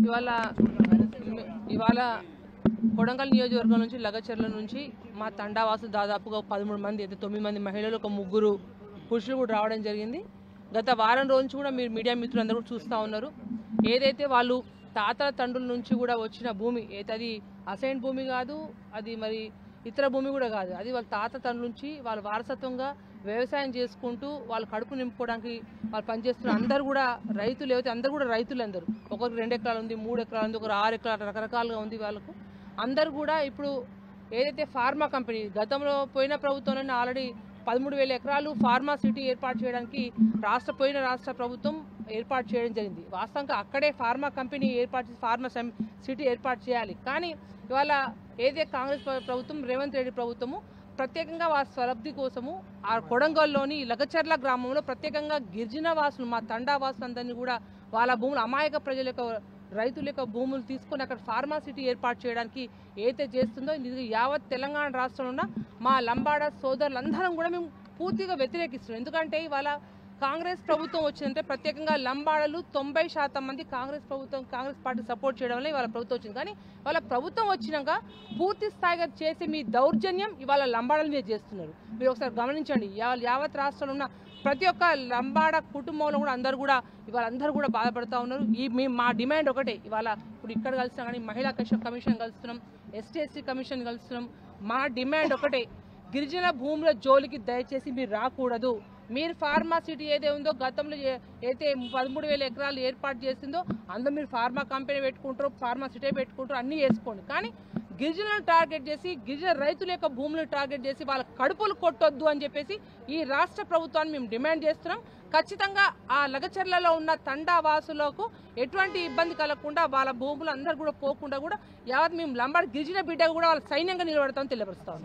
ఇవాళ ఇవాళ కొడంగల్ నియోజకవర్గం నుంచి లగచర్ల నుంచి మా తండావాసులు దాదాపుగా 13 మంది అయితే 9 మంది మహిళలు ఒక 3 పురుషులు కూడా రావడం జరిగింది. గత వారం రోజు నుంచి కూడా మీరు మీడియా మిత్రులందరూ కూడా చూస్తూ ఉన్నారు. ఏదైతే వాళ్ళు తాతల తండ్రుల నుంచి కూడా వచ్చిన భూమి అయితే అది అసైన్ భూమి కాదు, అది మరి ఇతర భూమి కూడా కాదు, అది వాళ్ళ తాత తండ్రుల నుంచి వాళ్ళ వారసత్వంగా వ్యవసాయం చేసుకుంటూ వాళ్ళు కడుపు నింపుకోవడానికి వాళ్ళు పనిచేస్తున్న అందరూ కూడా రైతులు. ఏవైతే అందరూ కూడా రైతులు, అందరూ ఒకరికి 2 ఎకరాలు ఉంది, 3 ఎకరాలు ఉంది, ఒకరు 6 ఎకరాలు, రకరకాలుగా ఉంది వాళ్ళకు. అందరూ కూడా ఇప్పుడు ఏదైతే ఫార్మా కంపెనీ గతంలో పోయిన ప్రభుత్వంలోనే ఆల్రెడీ 13,000 ఎకరాలు ఫార్మా సిటీ ఏర్పాటు చేయడానికి పోయిన రాష్ట్ర ప్రభుత్వం ఏర్పాటు చేయడం జరిగింది. వాస్తవంగా అక్కడే ఫార్మా కంపెనీ ఫార్మా సిటీ ఏర్పాటు చేయాలి. కానీ ఇవాళ ఏదైతే కాంగ్రెస్ ప్రభుత్వం, రేవంత్ రెడ్డి ప్రభుత్వము ప్రత్యేకంగా వారి స్వలబ్ధి కోసము ఆ కొడంగల్లోని లగచర్ల గ్రామంలో ప్రత్యేకంగా గిరిజన వాసులు, మా తండా వాసులందరినీ కూడా వాళ్ళ భూములు, అమాయక ప్రజల యొక్క రైతుల యొక్క భూములు తీసుకొని అక్కడ ఫార్మా సిటీ ఏర్పాటు చేయడానికి ఏదైతే చేస్తుందో ఇది యావత్ తెలంగాణ రాష్ట్రంలో ఉన్న మా లంబాడ సోదరులందరం కూడా మేము పూర్తిగా వ్యతిరేకిస్తున్నాం. ఎందుకంటే ఇవాళ కాంగ్రెస్ ప్రభుత్వం వచ్చిందంటే ప్రత్యేకంగా లంబాడలు 90% మంది కాంగ్రెస్ పార్టీ సపోర్ట్ చేయడం వల్ల ఇవాళ ప్రభుత్వం వచ్చింది. కానీ ఇవాళ ప్రభుత్వం వచ్చినాక పూర్తి స్థాయిగా చేసే మీ దౌర్జన్యం ఇవాళ లంబాడల మీద చేస్తున్నారు. మీరు ఒకసారి గమనించండి. యావత్ రాష్ట్రంలో ఉన్న ప్రతి ఒక్క లంబాడ కుటుంబంలో కూడా అందరూ కూడా బాధపడుతూ ఉన్నారు. మా డిమాండ్ ఒకటే. ఇవాళ ఇప్పుడు ఇక్కడ కలుస్తున్నాం, కానీ మహిళా కమిషన్ కలుస్తున్నాం, ST/SC కమిషన్ కలుస్తున్నాం. మా డిమాండ్ ఒకటే, గిరిజన భూముల జోలికి దయచేసి మీరు రాకూడదు. మీరు ఫార్మా సిటీ ఏదే ఉందో గతంలో అయితే 13,000 ఎకరాలు ఏర్పాటు చేసిందో అందులో మీరు ఫార్మా కంపెనీ పెట్టుకుంటారు, ఫార్మా సిటీ పెట్టుకుంటారు, అన్నీ చేసుకోండి. కానీ గిరిజనులను టార్గెట్ చేసి, గిరిజన రైతుల యొక్క భూములను టార్గెట్ చేసి వాళ్ళ కడుపులు కొట్టొద్దు అని చెప్పేసి ఈ రాష్ట్ర ప్రభుత్వాన్ని మేము డిమాండ్ చేస్తున్నాం. ఖచ్చితంగా ఆ లగచర్లలో ఉన్న తండా వాసులకు ఎటువంటి ఇబ్బంది కలగకుండా వాళ్ళ భూములు అందరూ కూడా పోకుండా కూడా యావత్ మేము లంబాడి గిరిజన బిడ్డగా కూడా వాళ్ళ సైన్యంగా నిలబడతామని తెలియపరుస్తాం.